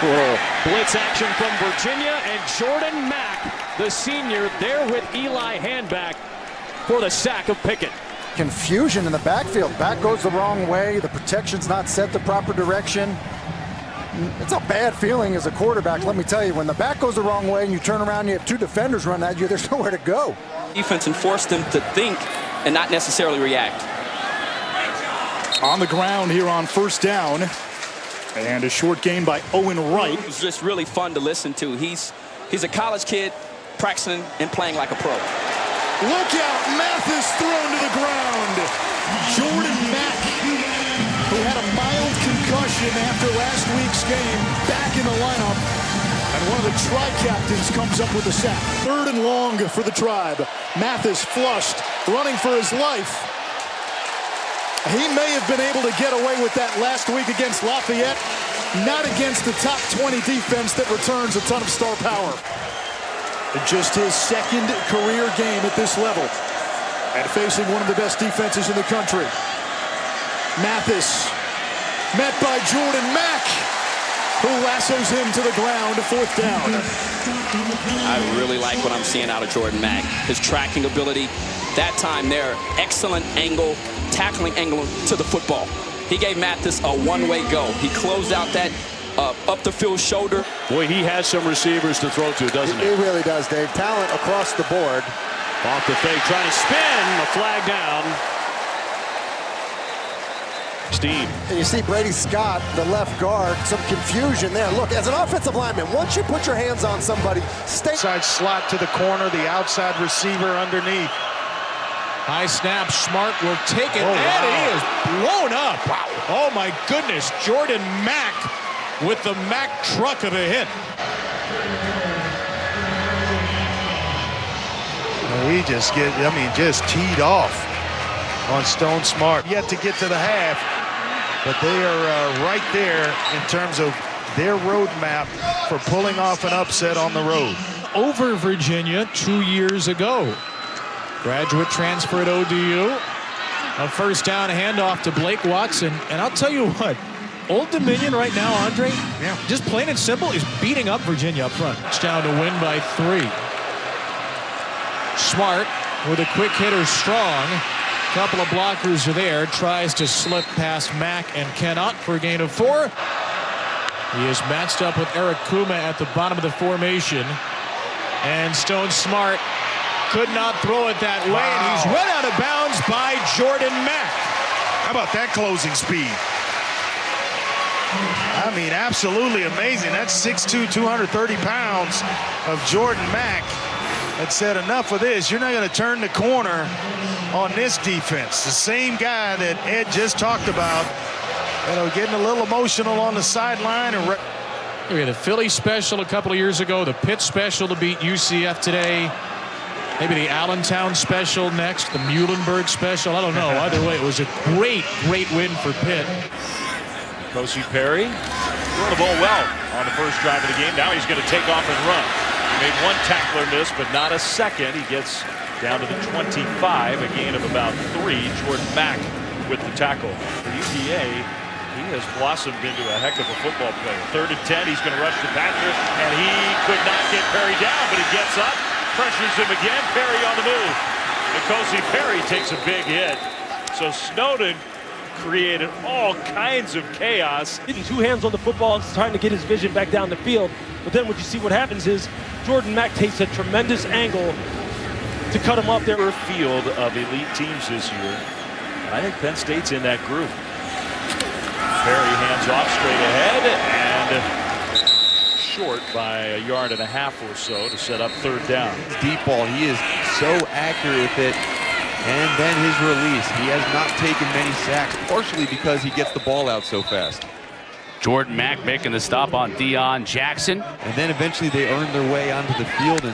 Little blitz action from Virginia, and Jordan Mack, the senior, there with Eli Handback for the sack of Pickett. Confusion in the backfield. Back goes the wrong way. The protection's not set the proper direction. It's a bad feeling as a quarterback, let me tell you. When the back goes the wrong way and you turn around and you have two defenders running at you, there's nowhere to go. Defense and force them to think and not necessarily react. On the ground here on first down. And a short gain by Owen Wright. It was just really fun to listen to. He's a college kid practicing and playing like a pro. Look out, Mathis thrown to the ground. Jordan Mack, who had a mild concussion after last week's game, back in the lineup. And one of the tri-captains comes up with a sack. 3rd and long for the Tribe. Mathis flushed, running for his life. He may have been able to get away with that last week against Lafayette, not against the top 20 defense that returns a ton of star power. Just his 2nd career game at this level, and facing one of the best defenses in the country. Mathis met by Jordan Mack, who lassos him to the ground. 4th down. I really like what I'm seeing out of Jordan Mack. His tracking ability, that time there, excellent angle, tackling angle to the football. He gave Mathis a one-way go. He closed out that up the field shoulder. Boy, he has some receivers to throw to, doesn't he? He really does, Dave. Talent across the board. Off the fake, trying to spin, a flag down. Steve. And you see Brady Scott, the left guard, some confusion there. Look, as an offensive lineman, once you put your hands on somebody, stay. Side slot to the corner, the outside receiver underneath. High snap, Smart will take it, Oh, and wow. he is blown up. Wow. Oh, my goodness. Jordan Mack with the Mack truck of a hit. He just just teed off on Stone Smart. Yet to get to the half, but they are right there in terms of their roadmap for pulling off an upset on the road. Over Virginia 2 years ago. Graduate transfer at ODU. A first down handoff to Blake Watson. And I'll tell you what, Old Dominion right now, Andre, just plain and simple, is beating up Virginia up front. Touchdown to win by 3. Smart with a quick hitter, Strong. Couple of blockers are there. Tries to slip past Mack and cannot for a gain of 4. He is matched up with Eric Kuma at the bottom of the formation. And Stone Smart could not throw it that way. Wow. And he's run out of bounds by Jordan Mack. How about that closing speed? I mean, absolutely amazing. That's 6'2", 230 pounds of Jordan Mack. That said, enough of this. You're not going to turn the corner on this defense. The same guy that Ed just talked about, getting a little emotional on the sideline. We had a Philly special a couple of years ago, the Pitt special to beat UCF today. Maybe the Allentown special next, the Muhlenberg special. I don't know. Either way, it was a great win for Pitt. Kosi Perry throwing the ball well on the first drive of the game. Now he's going to take off and run. He made one tackler miss, but not a second. He gets down to the 25, a gain of about 3. Jordan Mack with the tackle. For UVA, he has blossomed into a heck of a football player. 3rd and 10, he's going to rush to Patrick, and he could not get Perry down, but he gets up, pressures him again. Perry on the move. Kosi Perry takes a big hit. So Snowden created all kinds of chaos. Getting 2 hands on the football and trying to get his vision back down the field. But then what you see what happens is Jordan Mack takes a tremendous angle to cut him off there. A field of elite teams this year. I think Penn State's in that group. Perry hands off straight ahead and short by 1.5 yards or so to set up 3rd down. Deep ball, he is so accurate with it. And then his release. He has not taken many sacks, partially because he gets the ball out so fast. Jordan Mack making the stop on Deion Jackson. And then eventually they earn their way onto the field, and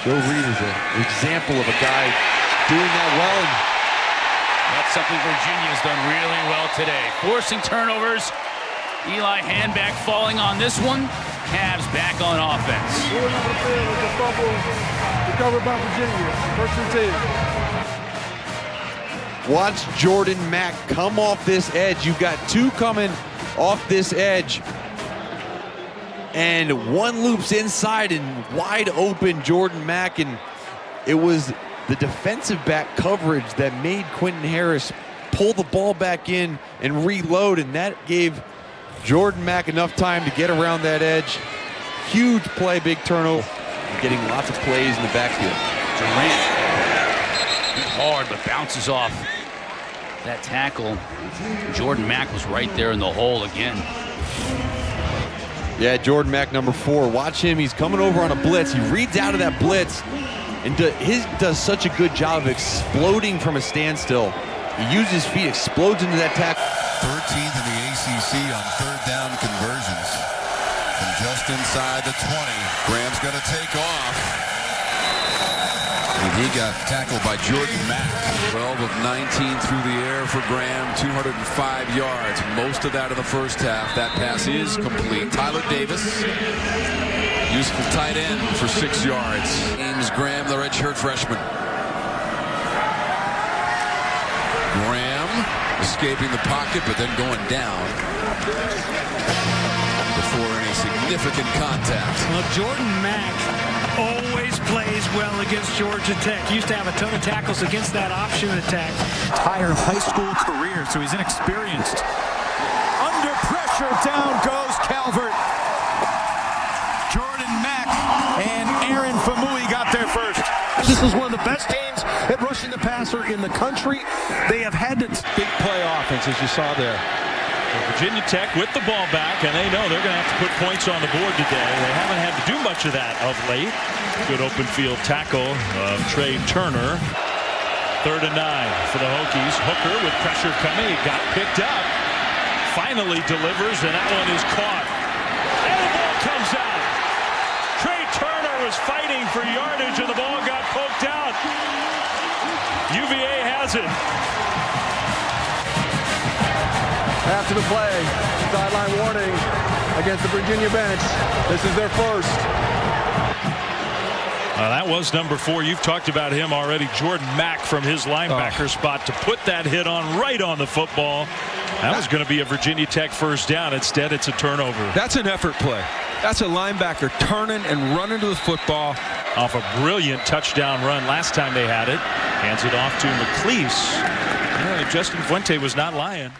Joe Reed is an example of a guy doing that well. And that's something Virginia's done really well today. Forcing turnovers. Eli Handback falling on this one. Cavs back on offense. Going over the field with the fumble recovered by Virginia. 1st and 10. Watch Jordan Mack come off this edge. You've got 2 coming off this edge. and one loops inside and wide open Jordan Mack, and it was the defensive back coverage that made Quentin Harris pull the ball back in and reload, and that gave Jordan Mack enough time to get around that edge. Huge play, big turnover, getting lots of plays in the backfield. Durant, hard, but bounces off that tackle. Jordan Mack was right there in the hole again. Yeah, Jordan Mack, number 4. Watch him. He's coming over on a blitz. He reads out of that blitz and does such a good job of exploding from a standstill. He uses his feet, explodes into that tackle. 13th in the ACC on third down conversions. From just inside the 20, Graham's going to take off. And he got tackled by Jordan Mack. 12 of 19 through the air for Graham, 205 yards. Most of that in the first half. That pass is complete. Tyler Davis, useful tight end for 6 yards. James Graham, the redshirt freshman. Graham escaping the pocket, but then going down before any significant contact. Well, Jordan Mack always plays well against Georgia Tech. He used to have a ton of tackles against that option attack. Entire high school career, so he's inexperienced. Under pressure, down goes Calvert. Jordan Mack and Aaron Famui got there first. This is one of the best teams at rushing the passer in the country. They have had to Big play offense, as you saw there. Virginia Tech with the ball back, and they know they're going to have to put points on the board today. They haven't had to do much of that of late. Good open field tackle of Trey Turner. 3rd and 9 for the Hokies. Hooker with pressure coming. It got picked up. Finally delivers, and that one is caught. And the ball comes out. Trey Turner was fighting for yardage, and the ball got poked out. UVA has it. After the play, sideline warning against the Virginia bench. This is their first. That was number 4. You've talked about him already. Jordan Mack from his linebacker spot to put that hit on right on the football. That was going to be a Virginia Tech first down. Instead, it's a turnover. That's an effort play. That's a linebacker turning and running to the football. Off a brilliant touchdown run last time they had it. Hands it off to McLeese. Justin Fuente was not lying.